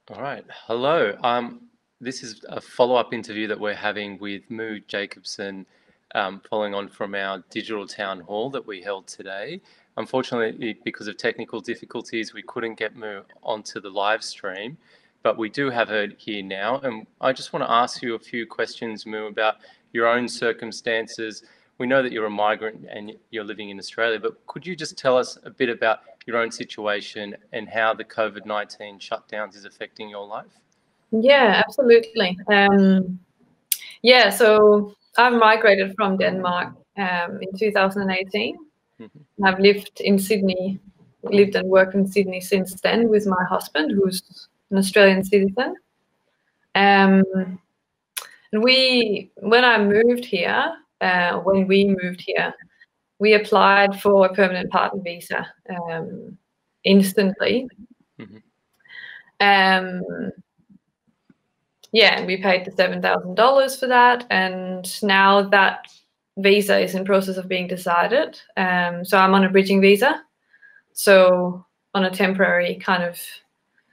All right. Hello. This is a follow-up interview that we're having with Moo Jacobsen, following on from our digital town hall that we held today. Unfortunately, because of technical difficulties, we couldn't get Moo onto the live stream, but we do have her here now. And I just want to ask you a few questions, Moo, about your own circumstances. We know that you're a migrant and you're living in Australia, but could you just tell us a bit about your own situation and how the COVID-19 shutdowns is affecting your life? Yeah, absolutely. Yeah, so I migrated from Denmark in 2018. Mm-hmm. I've lived in Sydney, lived and worked in Sydney since then with my husband, who's an Australian citizen. And when I moved here, when we moved here, we applied for a permanent partner visa instantly. Mm-hmm. Yeah, and we paid the $7,000 for that, and now that visa is in process of being decided. So I'm on a bridging visa, so on a temporary kind of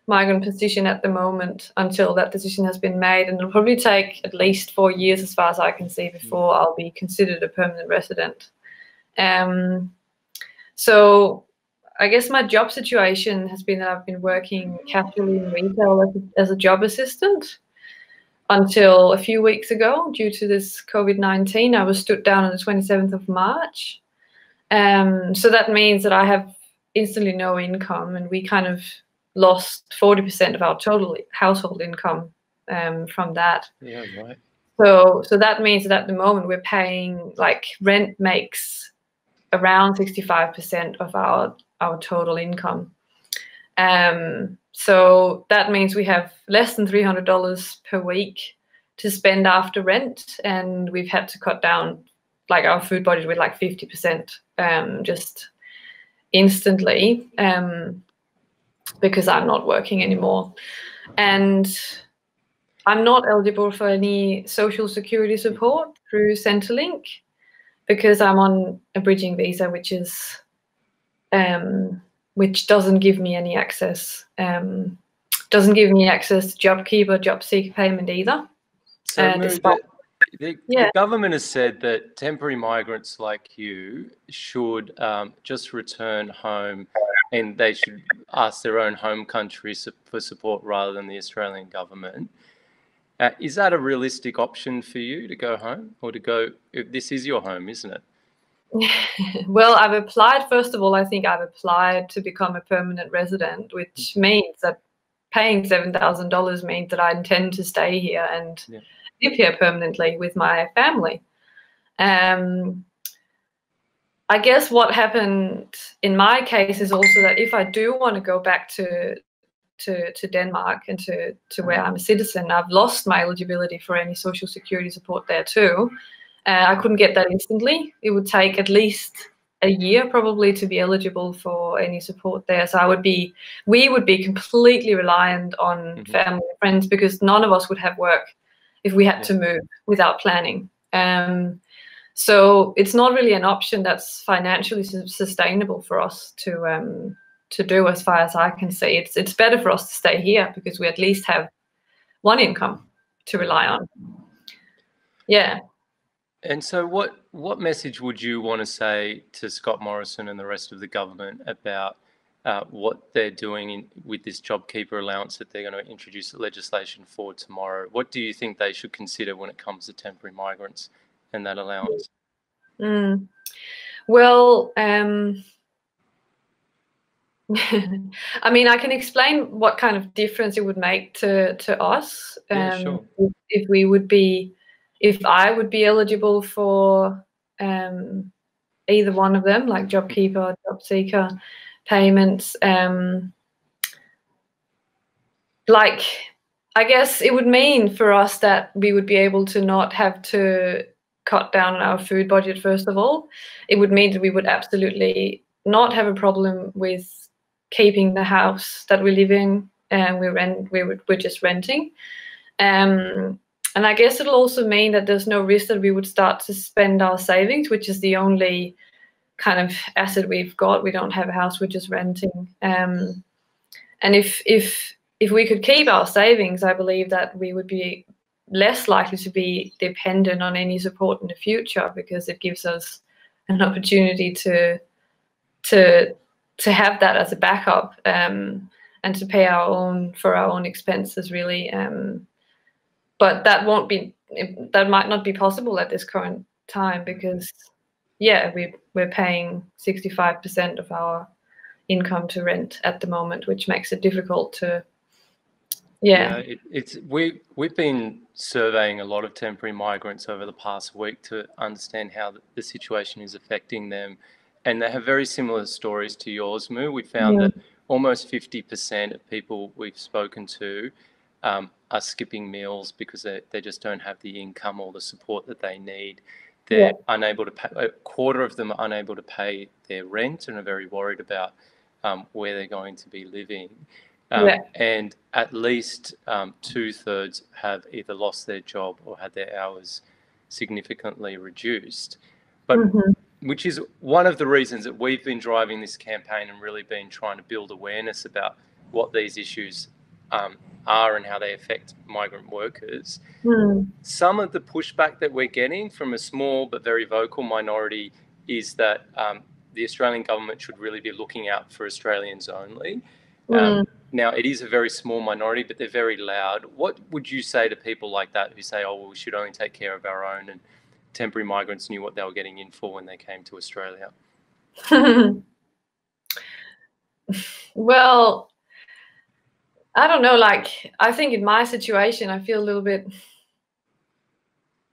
migrant position at the moment until that decision has been made, and it'll probably take at least 4 years, as far as I can see, before I'll be considered a permanent resident. So I guess my job situation has been that I've been working casually in retail as a job assistant until a few weeks ago. Due to this COVID-19, I was stood down on the 27th of March. So that means that I have instantly no income, and we kind of lost 40% of our total household income from that. Yeah, right. So that means that at the moment we're paying, like, rent makes around 65% of our total income. So that means we have less than $300 per week to spend after rent, and we've had to cut down like our food budget with like 50% just instantly because I'm not working anymore, and I'm not eligible for any social security support through Centrelink because I'm on a bridging visa, which is which doesn't give me any access. Doesn't give me access to JobKeeper, job seeker payment either. So the government has said that temporary migrants like you should just return home, and they should ask their own home country for support rather than the Australian government. Is that a realistic option for you, to go home, or to go? This is your home, isn't it? Well, I've applied. First of all, I think I've applied to become a permanent resident, which means that paying $7,000 means that I intend to stay here and live here permanently with my family. I guess what happened in my case is also that if I do want to go back to Denmark and to where I'm a citizen, I've lost my eligibility for any social security support there too. I couldn't get that instantly. It would take at least a year probably to be eligible for any support there. So we would be completely reliant on family and friends, because none of us would have work if we had to move without planning. So it's not really an option that's financially sustainable for us to do, as far as I can see. It's better for us to stay here because we at least have one income to rely on. Yeah. And so what message would you want to say to Scott Morrison and the rest of the government about what they're doing with this JobKeeper allowance that they're going to introduce legislation for tomorrow? What do you think they should consider when it comes to temporary migrants and that allowance? Well, I mean, I can explain what kind of difference it would make to us Sure. if I would be eligible for either one of them, like JobKeeper or job seeker payments. Like, I guess it would mean for us that we would be able to not have to cut down on our food budget. First of all, it would mean that we would absolutely not have a problem with keeping the house that we live in, and we're just renting. And I guess it'll also mean that there's no risk that we would start to spend our savings, which is the only kind of asset we've got. We don't have a house, we're just renting. And if if we could keep our savings, I believe that we would be less likely to be dependent on any support in the future, because it gives us an opportunity to have that as a backup, and to pay for our own expenses, really. But that might not be possible at this current time, because we're paying 65% of our income to rent at the moment, which makes it difficult to we've been surveying a lot of temporary migrants over the past week to understand how the situation is affecting them, and they have very similar stories to yours, Moo. We found that almost 50% of people we've spoken to are skipping meals because they just don't have the income or the support that they need. They're unable to pay, a quarter of them are unable to pay their rent and are very worried about where they're going to be living. And at least 2/3 have either lost their job or had their hours significantly reduced. But which is one of the reasons that we've been driving this campaign and really been trying to build awareness about what these issues are and how they affect migrant workers. Some of the pushback that we're getting from a small but very vocal minority is that the Australian government should really be looking out for Australians only. Now, it is a very small minority, but they're very loud. What would you say to people like that who say, oh, well, we should only take care of our own, and temporary migrants knew what they were getting in for when they came to Australia? Well, I don't know, like, I think in my situation, I feel a little bit,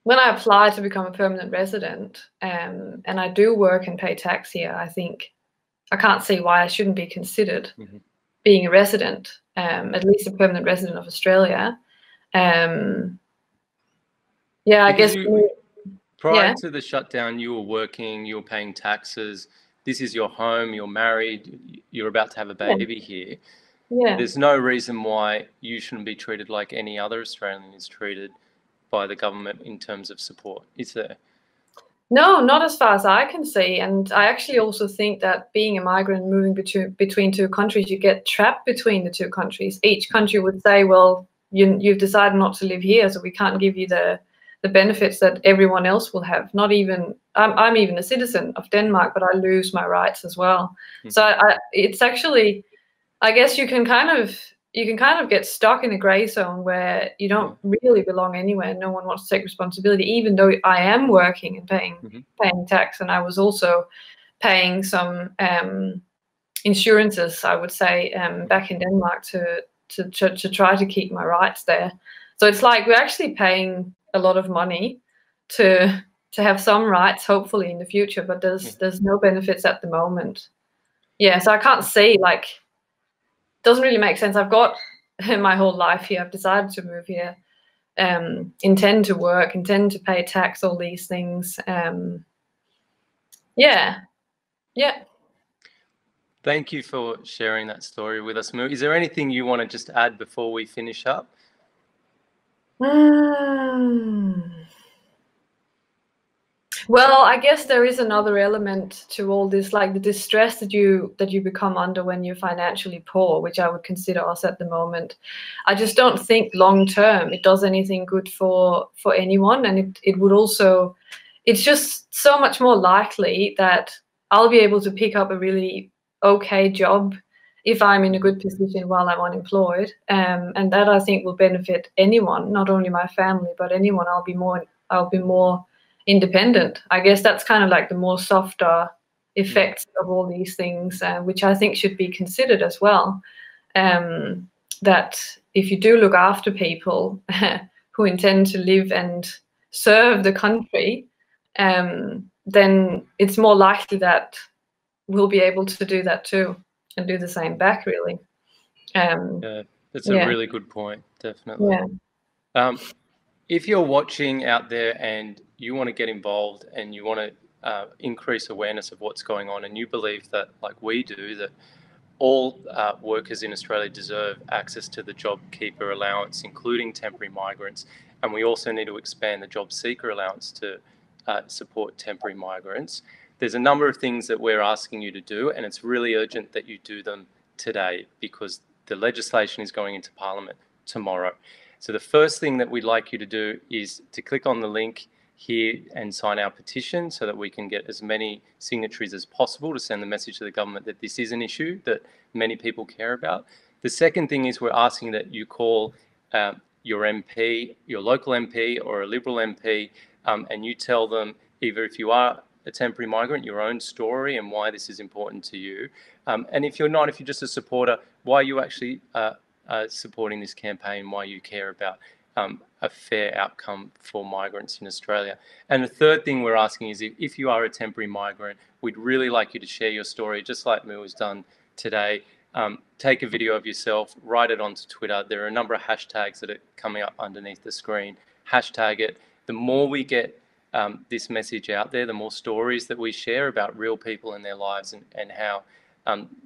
when I apply to become a permanent resident, and I do work and pay tax here, I think I can't see why I shouldn't be considered being a resident, at least a permanent resident of Australia. I guess prior to the shutdown, you were working, you were paying taxes. This is your home, you're married, you're about to have a baby here. There's no reason why you shouldn't be treated like any other Australian is treated by the government in terms of support, is there? No, not as far as I can see. And I actually also think that being a migrant moving between two countries, you get trapped between the two countries. Each country would say, well, you've decided not to live here, so we can't give you the benefits that everyone else will have. Not even, I'm even a citizen of Denmark, but I lose my rights as well. So it's actually, I guess you can kind of get stuck in a gray zone where you don't really belong anywhere. No one wants to take responsibility, even though I am working and paying tax, and I was also paying some insurances, I would say, back in Denmark to try to keep my rights there. So it's like we're actually paying a lot of money to have some rights, hopefully in the future, but there's no benefits at the moment. So I can't see, like, doesn't really make sense. I've got my whole life here. I've decided to move here, intend to work, intend to pay tax, all these things. Thank you for sharing that story with us, Moo. Is there anything you want to just add before we finish up? Well, I guess there is another element to all this, like the distress that you become under when you're financially poor, which I would consider us at the moment. I just don't think long term it does anything good for anyone, and it would also, it's just so much more likely that I'll be able to pick up a really okay job if I'm in a good position while I'm unemployed, and that I think will benefit anyone, not only my family but anyone. I'll be more independent. I guess that's kind of like the more softer effects of all these things, which I think should be considered as well. That if you do look after people who intend to live and serve the country, then it's more likely that we'll be able to do that too and do the same back, really. That's a really good point, definitely. If you're watching out there and you want to get involved and you want to increase awareness of what's going on, and you believe that, like we do, that all workers in Australia deserve access to the JobKeeper allowance, including temporary migrants, and we also need to expand the job seeker allowance to support temporary migrants, there's a number of things that we're asking you to do, and it's really urgent that you do them today, because the legislation is going into Parliament tomorrow. So the first thing that we'd like you to do is to click on the link here and sign our petition so that we can get as many signatories as possible to send the message to the government that this is an issue that many people care about. The second thing is we're asking that you call your MP, your local MP or a Liberal MP, and you tell them, either if you are a temporary migrant, your own story and why this is important to you. And if you're not, if you're just a supporter, why you actually supporting this campaign, why you care about a fair outcome for migrants in Australia. And the third thing we're asking is if you are a temporary migrant, we'd really like you to share your story, just like Moo has done today. Take a video of yourself, write it onto Twitter. There are a number of hashtags that are coming up underneath the screen. Hashtag it. The more we get this message out there, the more stories that we share about real people and their lives and how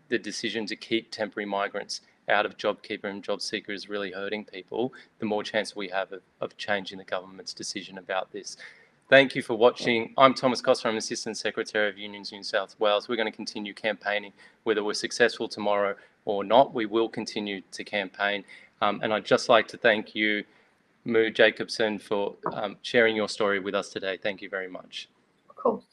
the decision to keep temporary migrants out of JobKeeper and JobSeeker is really hurting people, the more chance we have of changing the government's decision about this. Thank you for watching. I'm Thomas Costa. I'm Assistant Secretary of Unions New South Wales. We're going to continue campaigning. Whether we're successful tomorrow or not, we will continue to campaign. And I'd just like to thank you, Moo Jakobsen, for sharing your story with us today. Thank you very much. Of course.